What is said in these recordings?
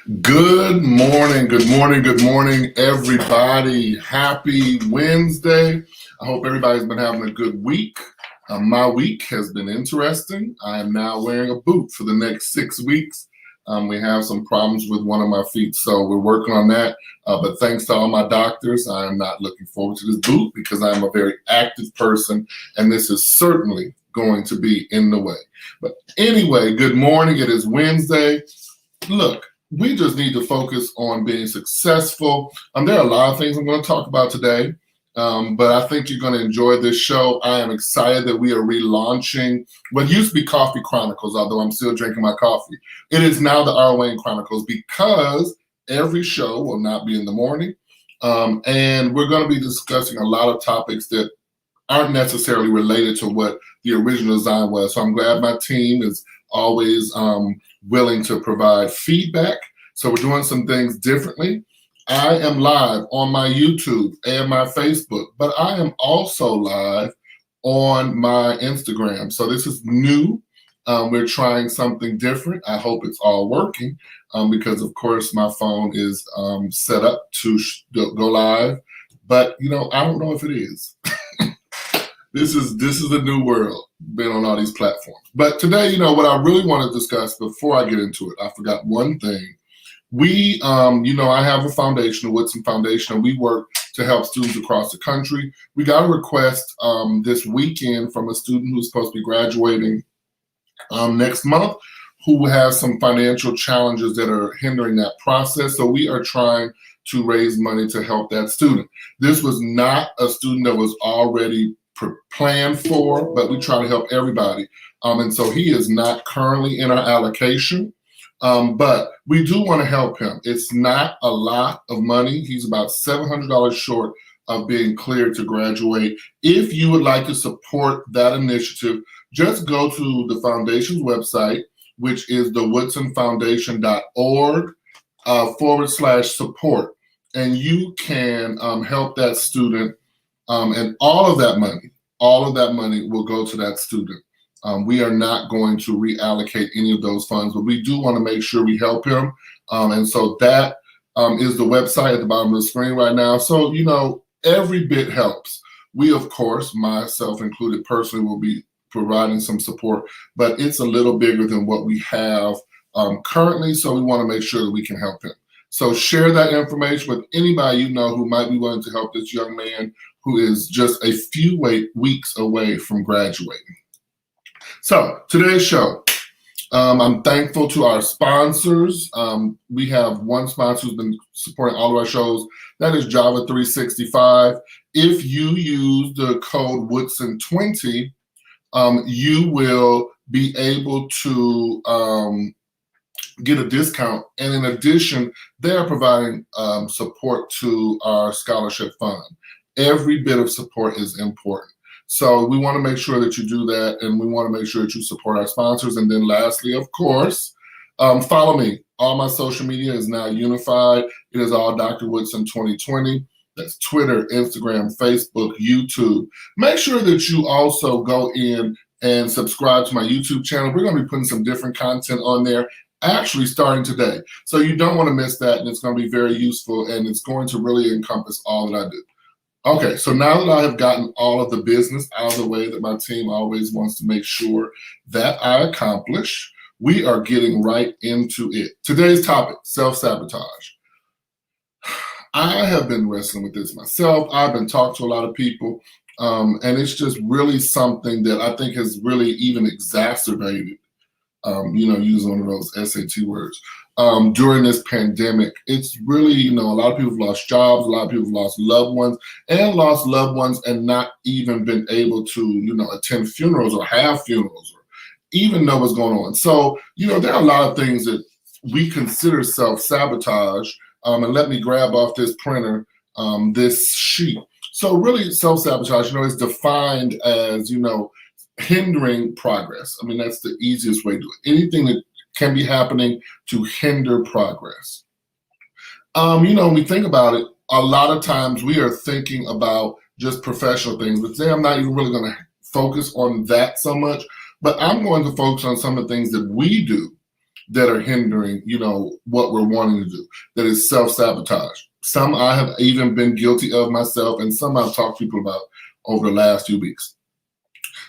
Good morning, good morning, good morning, everybody. Happy Wednesday. I hope everybody's been having a good week. My week has been interesting. I am now wearing a boot for the next 6 weeks. We have some problems with one of my feet, so we're working on that. But thanks to all my doctors, I am not looking forward to this boot because I'm a very active person, and this is certainly going to be in the way. But anyway, good morning. It is Wednesday. Look, we just need to focus on being successful. There are a lot of things I'm going to talk about today, but I think you're going to enjoy this show. I am excited that we are relaunching what used to be Coffee Chronicles, although I'm still drinking my coffee. It is now the R. Wayne Chronicles because every show will not be in the morning, and we're going to be discussing a lot of topics that aren't necessarily related to what the original design was. So I'm glad my team is always willing to provide feedback. So we're doing some things differently. I am live on my YouTube and my Facebook, but I am also live on my Instagram. So this is new. We're trying something different. I hope it's all working because, of course, my phone is set up to go live. But, I don't know if it is. This is a new world, been on all these platforms. But today, what I really want to discuss before I get into it, I forgot one thing. We, I have a foundation, the Woodson Foundation, and we work to help students across the country. We got a request this weekend from a student who's supposed to be graduating next month, who has some financial challenges that are hindering that process. So we are trying to raise money to help that student. This was not a student that was already planned for, but we try to help everybody. And so he is not currently in our allocation, but we do want to help him. It's not a lot of money. He's about $700 short of being cleared to graduate. If you would like to support that initiative, just go to the foundation's website, which is theWoodsonFoundation.org /support, and you can help that student. And all of that money will go to that student. We are not going to reallocate any of those funds, but we do want to make sure we help him. And so that is the website at the bottom of the screen right now. So, every bit helps. We, of course, myself included personally, will be providing some support, but it's a little bigger than what we have currently. So we want to make sure that we can help him. So share that information with anybody who might be willing to help this young man who is just a few weeks away from graduating. So today's show, I'm thankful to our sponsors. We have one sponsor who's been supporting all of our shows. That is Java 365. If you use the code Woodson20, you will be able to get a discount. And in addition, they are providing support to our scholarship fund. Every bit of support is important. So we want to make sure that you do that, and we want to make sure that you support our sponsors. And then lastly, of course, follow me. All my social media is now unified. It is all Dr. Woodson 2020. That's Twitter, Instagram, Facebook, YouTube. Make sure that you also go in and subscribe to my YouTube channel. We're going to be putting some different content on there, actually starting today. So you don't want to miss that, and it's going to be very useful, and it's going to really encompass all that I do. Okay, so now that I have gotten all of the business out of the way that my team always wants to make sure that I accomplish, we are getting right into it. Today's topic, self-sabotage. I have been wrestling with this myself. I've been talking to a lot of people, and it's just really something that I think has really even exacerbated, using one of those SAT words, during this pandemic. It's really, a lot of people have lost jobs, a lot of people have lost loved ones and not even been able to, attend funerals or have funerals or even know what's going on. So, there are a lot of things that we consider self-sabotage. And let me grab off this printer, this sheet. So really self-sabotage, is defined as, hindering progress. I mean, that's the easiest way to do it. Anything that can be happening to hinder progress. When we think about it, a lot of times we are thinking about just professional things, but today I'm not even really going to focus on that so much, but I'm going to focus on some of the things that we do that are hindering, what we're wanting to do. That is self-sabotage. Some I have even been guilty of myself, and some I've talked to people about over the last few weeks.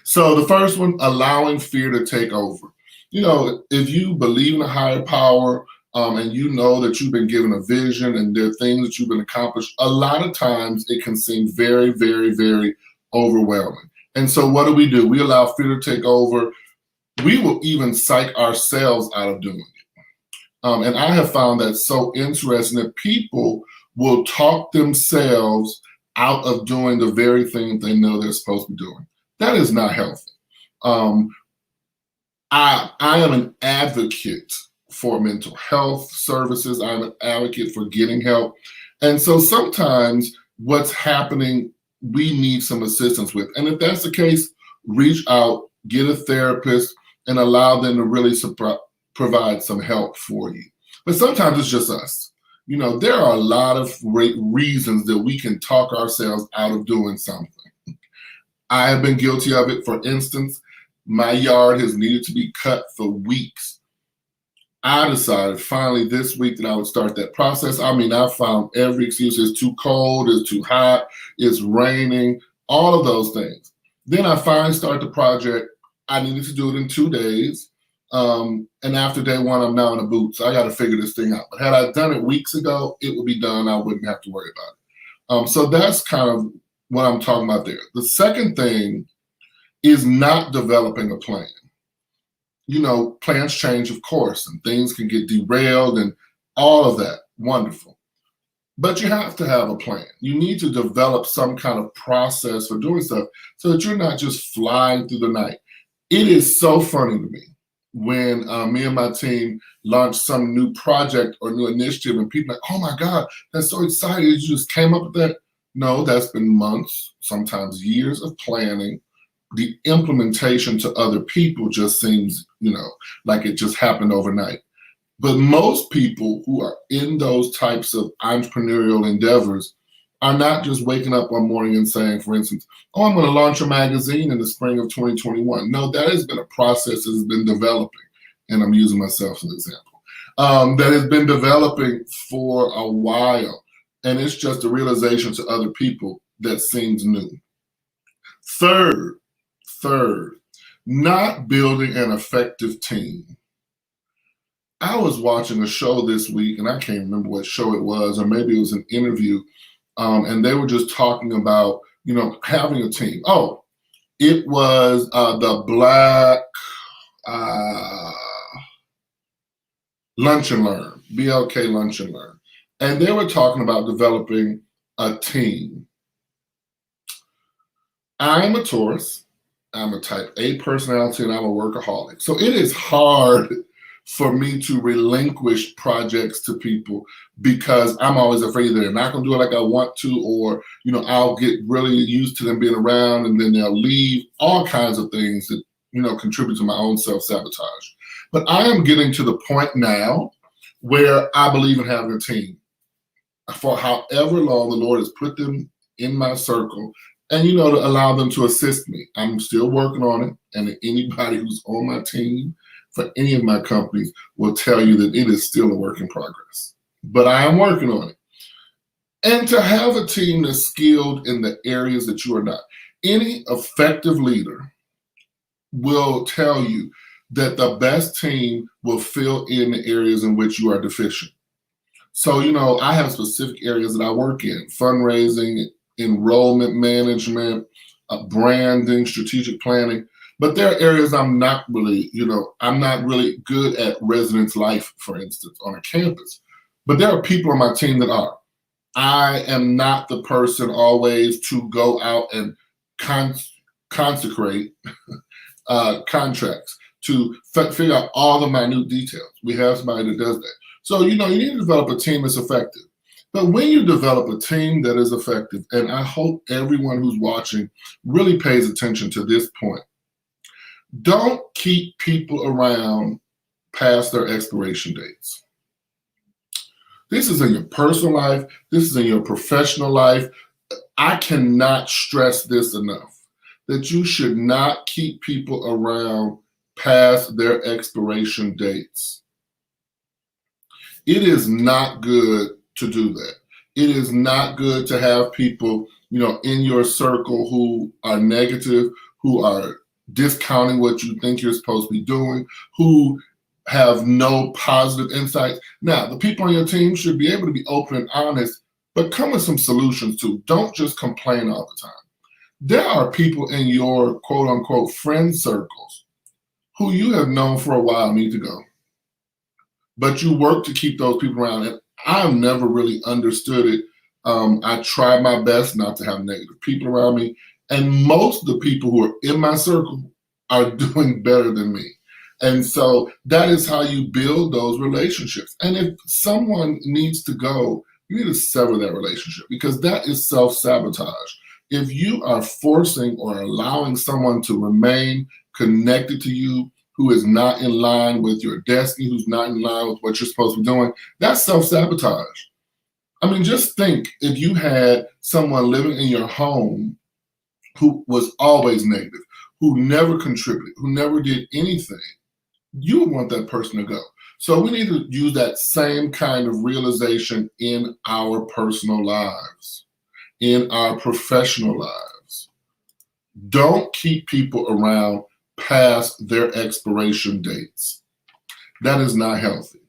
So the first one, allowing fear to take over. If you believe in a higher power, and you know that you've been given a vision and there are things that you've been accomplished, a lot of times it can seem very, very, very overwhelming. And so what do? We allow fear to take over. We will even psych ourselves out of doing it. And I have found that so interesting that people will talk themselves out of doing the very thing they know they're supposed to be doing. That is not healthy. I am an advocate for mental health services. I'm an advocate for getting help. And so sometimes what's happening, we need some assistance with. And if that's the case, reach out, get a therapist, and allow them to really provide some help for you. But sometimes it's just us. There are a lot of reasons that we can talk ourselves out of doing something. I have been guilty of it. For instance, my yard has needed to be cut for weeks. I decided finally this week that I would start that process. I found every excuse. It's too cold, it's too hot, it's raining, all of those things. Then I finally start the project. I needed to do it in 2 days. And after day one, I'm now in a boot. So I got to figure this thing out. But had I done it weeks ago, it would be done. I wouldn't have to worry about it. So that's kind of what I'm talking about there. The second thing is not developing a plan. Plans change, of course, and things can get derailed and all of that. Wonderful. But you have to have a plan. You need to develop some kind of process for doing stuff so that you're not just flying through the night. It is so funny to me when me and my team launch some new project or new initiative and people are like, oh my God, that's so exciting. You just came up with that. No, that's been months, sometimes years of planning. The implementation to other people just seems, like it just happened overnight. But most people who are in those types of entrepreneurial endeavors are not just waking up one morning and saying, for instance, oh, I'm going to launch a magazine in the spring of 2021. No, that has been a process that has been developing. And I'm using myself as an example. That has been developing for a while. And it's just a realization to other people that seems new. Third, not building an effective team. I was watching a show this week, and I can't remember what show it was, or maybe it was an interview, and they were just talking about, having a team. Oh, it was the Black Lunch and Learn, BLK Lunch and Learn. And they were talking about developing a team. I'm a Taurus. I'm a type A personality, and I'm a workaholic. So it is hard for me to relinquish projects to people because I'm always afraid that they're not going to do it like I want to, or, I'll get really used to them being around and then they'll leave, all kinds of things that, contribute to my own self-sabotage. But I am getting to the point now where I believe in having a team. For however long the Lord has put them in my circle, and to allow them to assist me. I'm still working on it, and anybody who's on my team for any of my companies will tell you that it is still a work in progress. But I am working on it. And to have a team that's skilled in the areas that you are not. Any effective leader will tell you that the best team will fill in the areas in which you are deficient. So, I have specific areas that I work in: fundraising, enrollment management, branding, strategic planning. But there are areas I'm not really good at residence life, for instance, on a campus. But there are people on my team that are. I am not the person always to go out and consecrate contracts, to figure out all the minute details. We have somebody that does that. So, you need to develop a team that's effective. But when you develop a team that is effective, and I hope everyone who's watching really pays attention to this point, don't keep people around past their expiration dates. This is in your personal life. This is in your professional life. I cannot stress this enough, that you should not keep people around past their expiration dates. It is not good to do that. It is not good to have people, in your circle who are negative, who are discounting what you think you're supposed to be doing, who have no positive insights. Now, the people on your team should be able to be open and honest, but come with some solutions too. Don't just complain all the time. There are people in your quote unquote friend circles who you have known for a while need to go, but you work to keep those people around. And I've never really understood it. I try my best not to have negative people around me. And most of the people who are in my circle are doing better than me. And so that is how you build those relationships. And if someone needs to go, you need to sever that relationship, because that is self-sabotage. If you are forcing or allowing someone to remain connected to you who is not in line with your destiny, who's not in line with what you're supposed to be doing, that's self-sabotage. I mean, just think if you had someone living in your home who was always negative, who never contributed, who never did anything, you would want that person to go. So we need to use that same kind of realization in our personal lives, in our professional lives. Don't keep people around past their expiration dates. That is not healthy.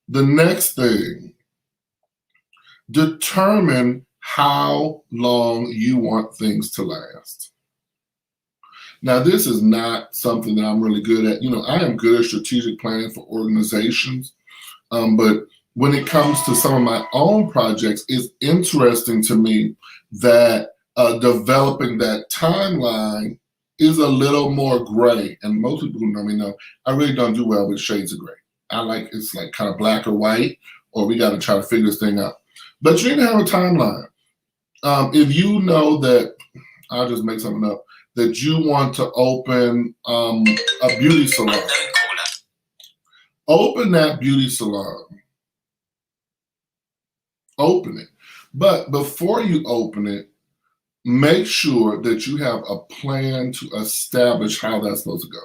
The next thing, determine how long you want things to last. Now, this is not something that I'm really good at. I am good at strategic planning for organizations, but when it comes to some of my own projects, it's interesting to me that developing that timeline is a little more gray. And most people who know me know I really don't do well with shades of gray. It's like kind of black or white, or we got to try to figure this thing out. But you need to have a timeline. If you know that, I'll just make something up, that you want to open a beauty salon, open that beauty salon. Open it. But before you open it, make sure that you have a plan to establish how that's supposed to go.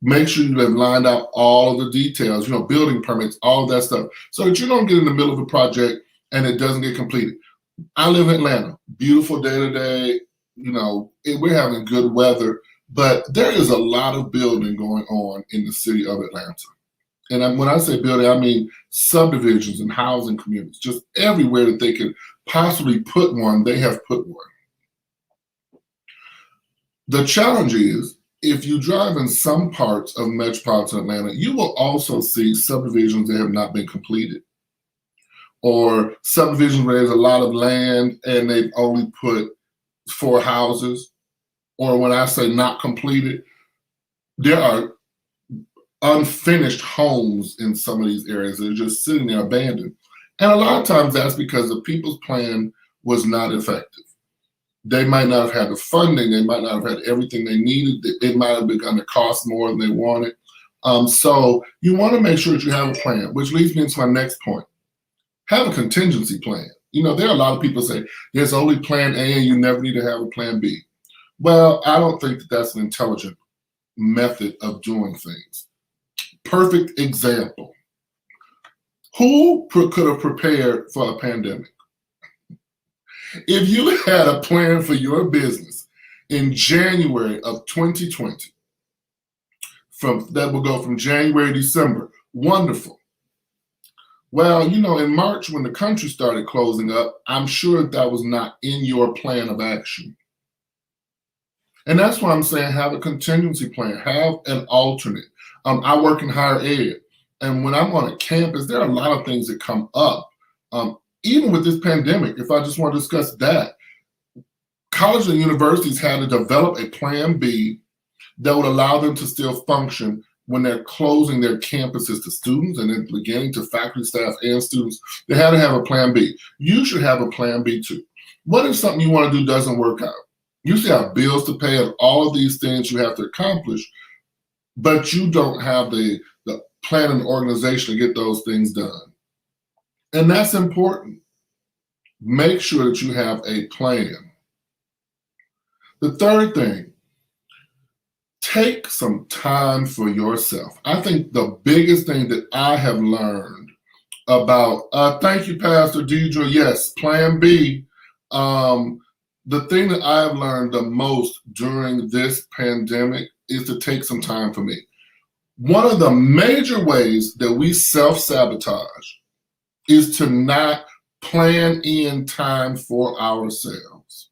Make sure you have lined out all of the details, building permits, all of that stuff, so that you don't get in the middle of a project and it doesn't get completed. I live in Atlanta, beautiful day to day, we're having good weather, but there is a lot of building going on in the city of Atlanta. And when I say building, I mean subdivisions and housing communities, just everywhere that they could possibly put one, they have put one. The challenge is, if you drive in some parts of metropolitan Atlanta, you will also see subdivisions that have not been completed, or subdivisions where there's a lot of land and they've only put 4 houses, or when I say not completed, there are unfinished homes in some of these areas that are just sitting there abandoned. And a lot of times that's because the people's plan was not effective. They might not have had the funding, they might not have had everything they needed, it might have begun to cost more than they wanted. So you want to make sure that you have a plan, which leads me into my next point. Have a contingency plan. There are a lot of people say there's only plan A and you never need to have a plan B. Well, I don't think that that's an intelligent method of doing things. Perfect example. Who could have prepared for a pandemic? If you had a plan for your business in January of 2020, that will go from January to December, wonderful. Well, in March, when the country started closing up, I'm sure that was not in your plan of action. And that's why I'm saying have a contingency plan, have an alternate. I work in higher ed, and when I'm on a campus, there are a lot of things that come up. Even with this pandemic, if I just want to discuss that, colleges and universities had to develop a plan B that would allow them to still function when they're closing their campuses to students, and then beginning to faculty, staff, and students. They had to have a plan B. You should have a plan B too. What if something you want to do doesn't work out? You still have bills to pay and all of these things you have to accomplish, but you don't have the plan and organization to get those things done. And that's important. Make sure that you have a plan. The third thing, take some time for yourself. I think the biggest thing that I have learned about. Thank you, Pastor Deidre. Yes, Plan B. Um, the thing that I have learned the most during this pandemic is to take some time for me. One of the major ways that we self-sabotage is to not plan in time for ourselves.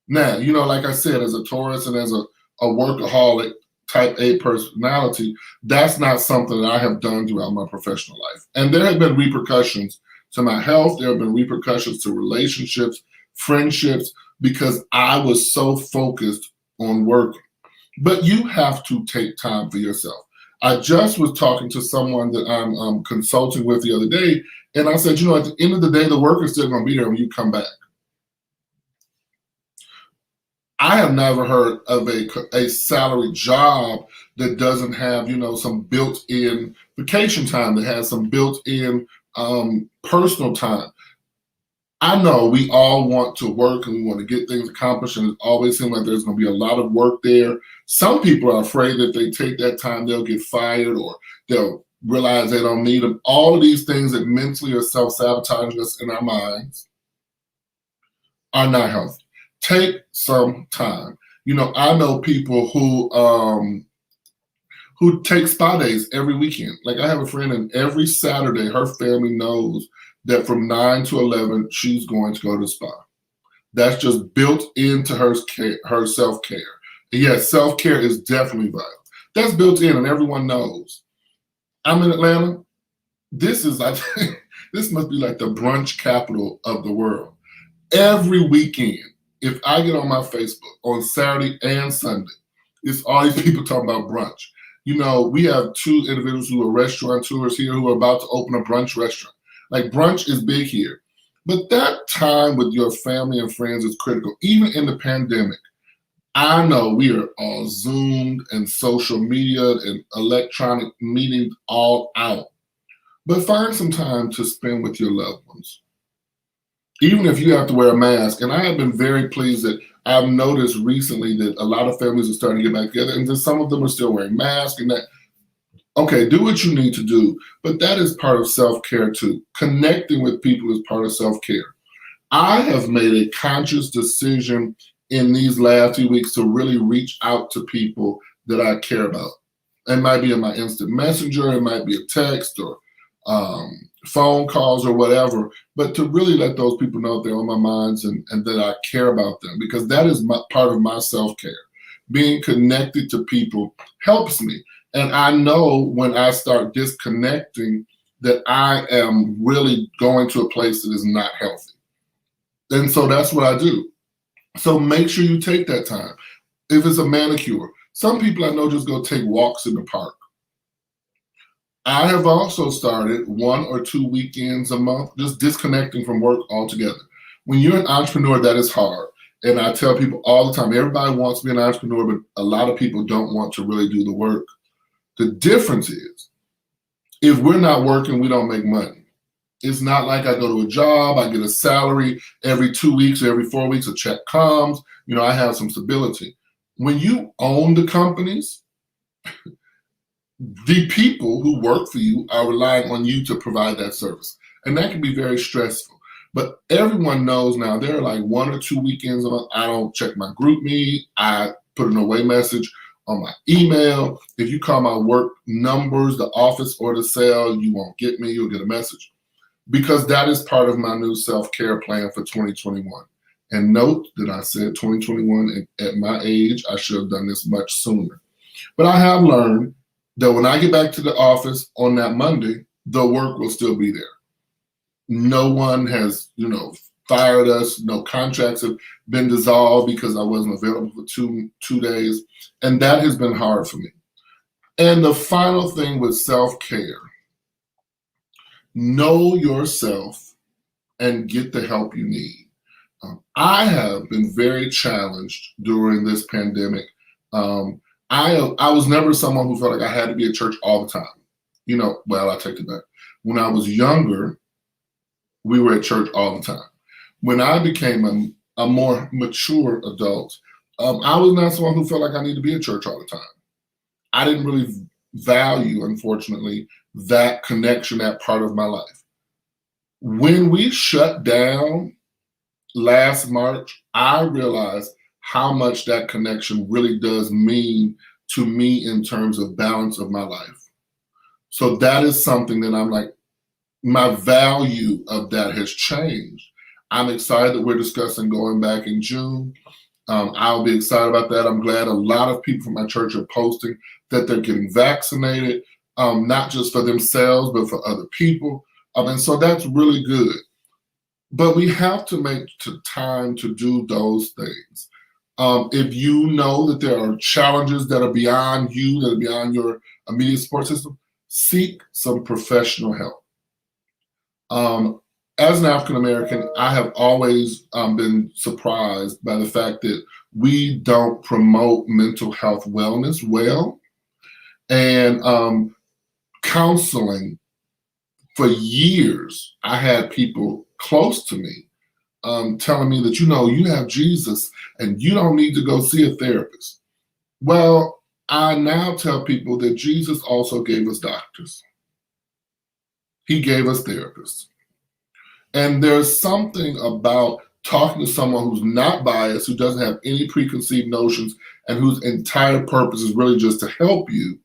Now, like I said, as a Taurus and as a workaholic type A personality, that's not something that I have done throughout my professional life. And there have been repercussions to my health. There have been repercussions to relationships, friendships, because I was so focused on working. But you have to take time for yourself. I just was talking to someone that I'm consulting with the other day, and I said, at the end of the day, the work is still going to be there when you come back. I have never heard of a salary job that doesn't have, some built-in vacation time, that has some built-in personal time. I know we all want to work and we want to get things accomplished, and it always seems like there's going to be a lot of work there. Some people are afraid that if they take that time, they'll get fired or they'll realize they don't need them. All of these things that mentally are self-sabotaging us in our minds are not healthy. Take some time. I know people who take spa days every weekend. Like, I have a friend, and every Saturday her family knows that from 9 to 11 she's going to go to the spa. That's just built into her self-care. Yes, self-care is definitely vital. That's built in, and everyone knows. I'm in Atlanta. This must be like the brunch capital of the world. Every weekend, if I get on my Facebook on Saturday and Sunday, it's all these people talking about brunch. We have 2 individuals who are restaurateurs here who are about to open a brunch restaurant. Like, brunch is big here. But that time with your family and friends is critical. Even in the pandemic, I know we are all Zoomed and social media and electronic meetings all out. But find some time to spend with your loved ones. Even if you have to wear a mask. And I have been very pleased that I've noticed recently that a lot of families are starting to get back together, and then some of them are still wearing masks and that. Okay, do what you need to do, but that is part of self-care too. Connecting with people is part of self-care. I have made a conscious decision in these last few weeks to really reach out to people that I care about. It might be in my instant messenger, it might be a text or phone calls or whatever, but to really let those people know they're on my minds and that I care about them, because that is part of my self-care. Being connected to people helps me. And I know when I start disconnecting that I am really going to a place that is not healthy. And so that's what I do. So make sure you take that time. If it's a manicure, some people I know just go take walks in the park. I have also started 1 or 2 weekends a month just disconnecting from work altogether. When you're an entrepreneur, that is hard. And I tell people all the time, everybody wants to be an entrepreneur, but a lot of people don't want to really do the work. The difference is, if we're not working, we don't make money. It's not like I go to a job, I get a salary every 2 weeks or every 4 weeks, a check comes, I have some stability. When you own the companies, the people who work for you are relying on you to provide that service. And that can be very stressful. But everyone knows now there are like 1 or 2 weekends a month. I don't check my group meet. I put an away message on my email. If you call my work numbers, the office or the cell, you won't get me. You'll get a message. Because that is part of my new self-care plan for 2021. And note that I said 2021, and at my age, I should have done this much sooner. But I have learned that when I get back to the office on that Monday, the work will still be there. No one has, fired us. No contracts have been dissolved because I wasn't available for two days. And that has been hard for me. And the final thing with self-care, know yourself and get the help you need. I have been very challenged during this pandemic. I was never someone who felt like I had to be at church all the time. Well, I take it back. When I was younger, we were at church all the time. When I became a more mature adult, I was not someone who felt like I needed to be at church all the time. I didn't really value, unfortunately, that connection, that part of my life. When we shut down last March, I realized how much that connection really does mean to me in terms of balance of my life. So that is something that I'm like, my value of that has changed. I'm excited that we're discussing going back in June. I'll be excited about that. I'm glad a lot of people from my church are posting that they're getting vaccinated, not just for themselves, but for other people. And so that's really good. But we have to make time to do those things. If you know that there are challenges that are beyond you, that are beyond your immediate support system, seek some professional help. As an African American, I have always been surprised by the fact that we don't promote mental health wellness well. And counseling, for years, I had people close to me telling me that, you have Jesus and you don't need to go see a therapist. Well, I now tell people that Jesus also gave us doctors. He gave us therapists. And there's something about talking to someone who's not biased, who doesn't have any preconceived notions, and whose entire purpose is really just to help you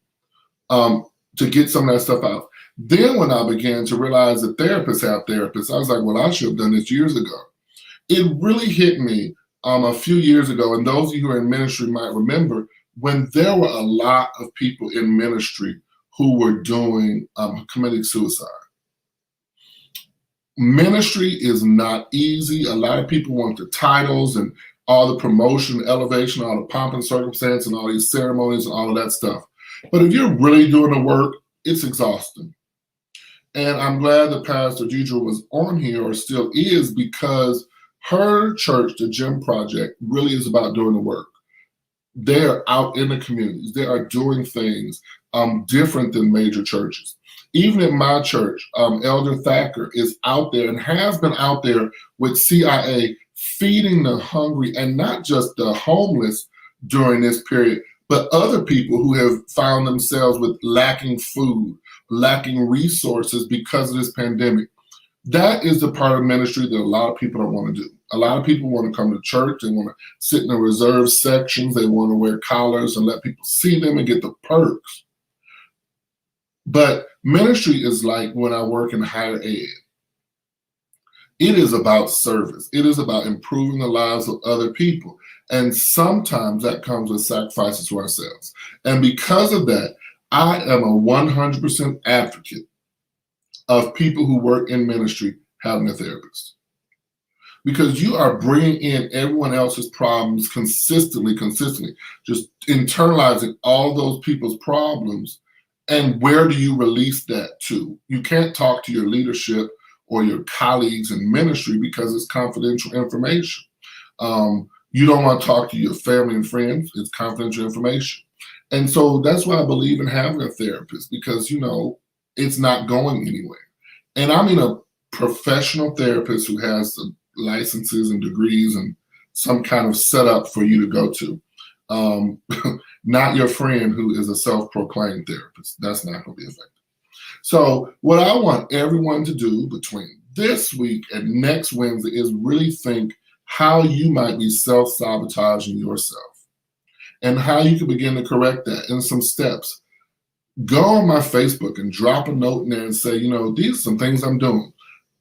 to get some of that stuff out. Then when I began to realize that therapists have therapists, I was like, well, I should have done this years ago. It really hit me a few years ago, and those of you who are in ministry might remember when there were a lot of people in ministry who were committing suicide. Ministry is not easy. A lot of people want the titles and all the promotion, elevation, all the pomp and circumstance and all these ceremonies and all of that stuff. But if you're really doing the work, it's exhausting. And I'm glad that Pastor Deidre was on here, or still is, because her church, the Gym Project, really is about doing the work. They're out in the communities. They are doing things different than major churches. Even in my church, Elder Thacker is out there and has been out there with CIA feeding the hungry, and not just the homeless during this period, but other people who have found themselves with lacking food, lacking resources because of this pandemic. That is the part of ministry that a lot of people don't want to do. A lot of people want to come to church. They want to sit in the reserved sections. They want to wear collars and let people see them and get the perks. But ministry is like when I work in higher ed. It is about service. It is about improving the lives of other people. And sometimes that comes with sacrifices to ourselves. And because of that, I am a 100% advocate of people who work in ministry having a therapist. Because you are bringing in everyone else's problems consistently, just internalizing all those people's problems. And where do you release that to? You can't talk to your leadership or your colleagues in ministry because it's confidential information. You don't want to talk to your family and friends. It's confidential information. And so that's why I believe in having a therapist, because, it's not going anywhere. And I mean a professional therapist who has the licenses and degrees and some kind of setup for you to go to. Not your friend who is a self-proclaimed therapist. That's not going to be effective. So what I want everyone to do between this week and next Wednesday is really think how you might be self-sabotaging yourself and how you can begin to correct that in some steps. Go on my Facebook and drop a note in there and say, these are some things I'm doing.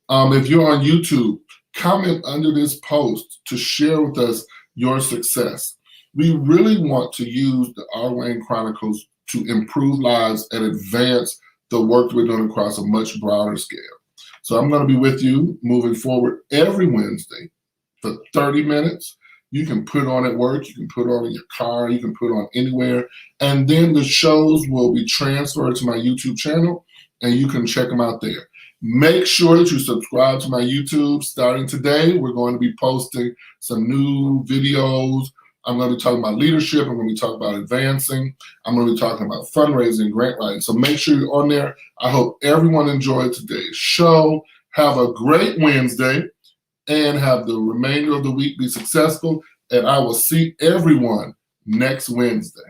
If you're on YouTube, comment under this post to share with us your success. We really want to use the R. Wayne Chronicles to improve lives and advance the work we're doing across a much broader scale. So I'm going to be with you moving forward every Wednesday for 30 minutes. You can put it on at work, you can put it on in your car, you can put it on anywhere. And then the shows will be transferred to my YouTube channel, and you can check them out there. Make sure that you subscribe to my YouTube. Starting today, we're going to be posting some new videos. I'm going to be talking about leadership. I'm going to be talking about advancing. I'm going to be talking about fundraising, grant writing. So make sure you're on there. I hope everyone enjoyed today's show. Have a great Wednesday and have the remainder of the week be successful. And I will see everyone next Wednesday.